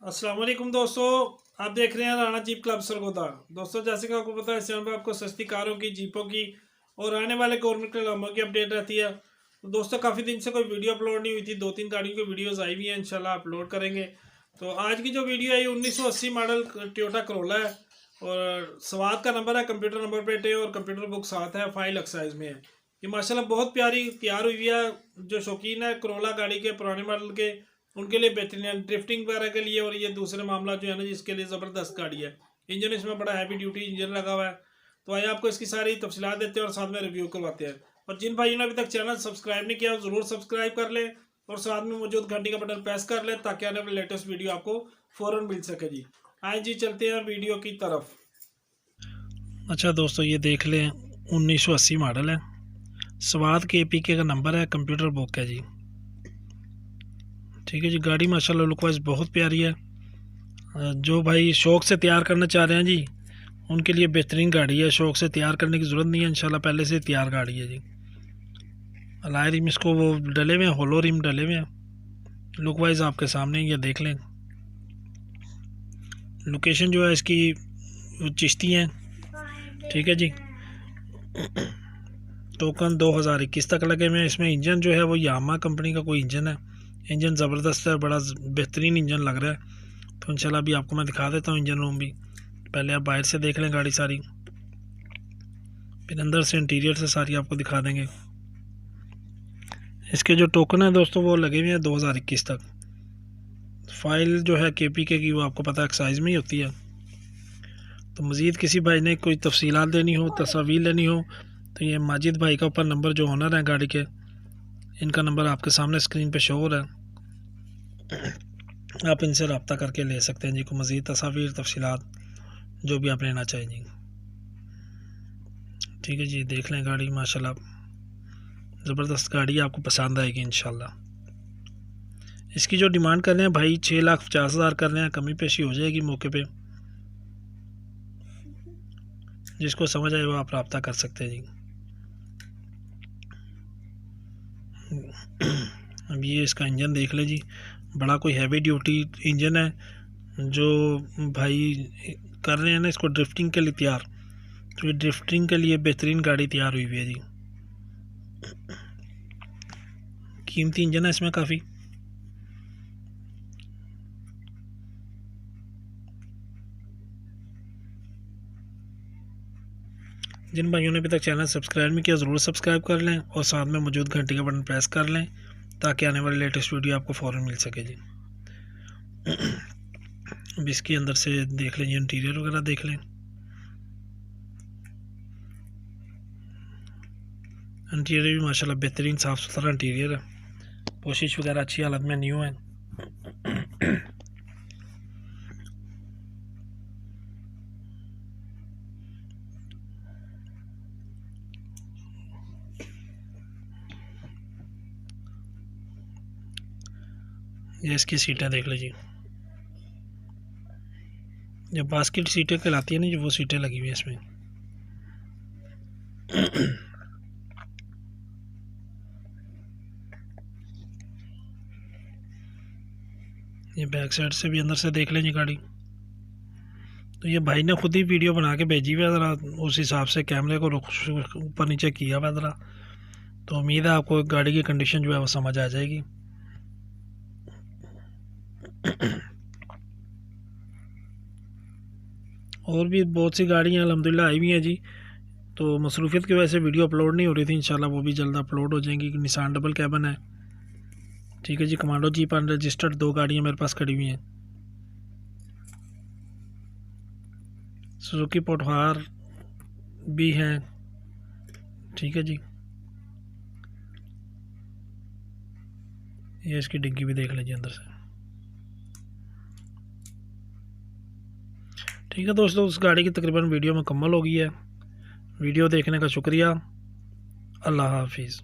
अस्सलाम वालेकुम दोस्तों, आप देख रहे हैं राणा जीप क्लब सरगोदा। दोस्तों, जैसे कि आपको पता है, इस चैनल पर आपको सस्ती कारों की, जीपों की और आने वाले गवर्नमेंट के लामों की अपडेट रहती है। तो दोस्तों, काफ़ी दिन से कोई वीडियो अपलोड नहीं हुई थी। 2-3 गाड़ियों की वीडियोस आई हुई हैं, इंशाल्लाह अपलोड करेंगे। तो आज की जो वीडियो है 1980 मॉडल टोयोटा करोला है और स्वाद का नंबर है, कंप्यूटर नंबर प्लेट है और कंप्यूटर बुक साथ है, फाइल एक्साइज में है। ये माशाल्लाह बहुत प्यारी तैयार हुई है। जो शौकीन है करोला गाड़ी के पुराने मॉडल के, उनके लिए बेहतरीन है, ड्रिफ्टिंग वगैरह के लिए। और ये दूसरे मामला जो है ना, जिसके लिए ज़बरदस्त गाड़ी है। इंजन इसमें बड़ा हैवी ड्यूटी इंजन लगा हुआ है। तो आइए आपको इसकी सारी तफसीलात देते हैं और साथ में रिव्यू करवाते हैं। और जिन भाइयों ने अभी तक चैनल सब्सक्राइब नहीं किया, ज़रूर सब्सक्राइब कर लें और साथ में मौजूद घंटी का बटन प्रेस कर लें, ताकि आने वाली लेटेस्ट वीडियो आपको फ़ौरन मिल सके जी। आए जी, चलते हैं वीडियो की तरफ। अच्छा दोस्तों, ये देख लें 1980 मॉडल है। स्वाद के APK का नंबर है, कंप्यूटर बुक है जी। ठीक है जी। गाड़ी माशाल्लाह लुक वाइज बहुत प्यारी है। जो भाई शौक़ से तैयार करना चाह रहे हैं जी, उनके लिए बेहतरीन गाड़ी है। शौक़ से तैयार करने की ज़रूरत नहीं है, इंशाल्लाह पहले से तैयार गाड़ी है जी। अलाय रिम इसको वो डले हुए हैं, होलो रिम डले हुए हैं। लुक वाइज आपके सामने ये देख लें। लोकेशन जो है इसकी चिश्ती है। ठीक है जी। टोकन 2021 तक लगे हुए हैं। इसमें इंजन जो है वो यामा कंपनी का कोई इंजन है। इंजन ज़बरदस्त है, बड़ा बेहतरीन इंजन लग रहा है। तो इंशाल्लाह अभी आपको मैं दिखा देता हूँ इंजन रूम भी। पहले आप बाहर से देख लें गाड़ी सारी, फिर अंदर से इंटीरियर से सारी आपको दिखा देंगे। इसके जो टोकन है दोस्तों वो लगे हुए हैं 2021 तक। फाइल जो है KPK की वो आपको पता है एक्साइज में ही होती है। तो मज़ीद किसी भाई ने कोई तफसीलात देनी हो, तस्वीर लेनी हो, तो ये माजिद भाई का ऊपर नंबर जो ओनर है गाड़ी के, इनका नंबर आपके सामने स्क्रीन पे शो हो रहा है। आप इनसे रब्ता करके ले सकते हैं जी। को मज़ीद तस्वीर तफसीलात जो भी आप लेना चाहें जी। ठीक है जी। देख लें गाड़ी, माशाल्लाह ज़बरदस्त गाड़ी है, आपको पसंद आएगी इंशाल्लाह। इसकी जो डिमांड कर रहे हैं भाई 6,50,000 कर रहे हैं, कमी पेशी हो जाएगी मौके पे। जिसको समझ आए वो आप रब्ता कर सकते हैं जी। अब ये इसका इंजन देख ले जी, बड़ा कोई हैवी ड्यूटी इंजन है। जो भाई कर रहे हैं ना इसको ड्रिफ्टिंग के लिए तैयार, तो ये ड्रिफ्टिंग के लिए बेहतरीन गाड़ी तैयार हुई हुई है जी। कीमती इंजन है इसमें काफ़ी। जिन भाइयों ने अभी तक चैनल सब्सक्राइब नहीं किया, ज़रूर सब्सक्राइब कर लें और साथ में मौजूद घंटी का बटन प्रेस कर लें, ताकि आने वाली लेटेस्ट वीडियो आपको फ़ौरन मिल सके जी। अब इसके अंदर से देख लें, इंटीरियर वगैरह देख लें। इंटीरियर भी माशाल्लाह बेहतरीन साफ़ सुथरा इंटीरियर है। कोशिश वगैरह अच्छी हालत में न्यू है। ये इसकी सीटें देख लीजिए, जो बास्केट सीटें कहलाती है ना, जो वो सीटें लगी हुई है इसमें। ये बैक साइड से भी अंदर से देख लेंगे गाड़ी। तो ये भाई ने खुद ही वीडियो बना के भेजी हुई है, ज़रा उस हिसाब से कैमरे को ऊपर नीचे किया हुआ ज़रा। तो उम्मीद है आपको गाड़ी की कंडीशन जो है वो समझ आ जाएगी। और भी बहुत सी गाड़ियाँ अल्हम्दुलिल्लाह आई हुई हैं जी। तो मसरूफियत की वजह से वीडियो अपलोड नहीं हो रही थी, इंशाल्लाह वो भी जल्द अपलोड हो जाएंगी। निसान डबल कैबन है। ठीक है जी। कमांडो जीप अनरजिस्टर्ड 2 गाड़ियाँ मेरे पास खड़ी हुई हैं। सुजुकी पोटहार भी हैं। ठीक है जी। ये इसकी डिग्गी भी देख लीजिए अंदर से। ठीक है दोस्तों, उस गाड़ी की तकरीबन वीडियो मुकम्मल हो गई है। वीडियो देखने का शुक्रिया। अल्लाह हाफिज़।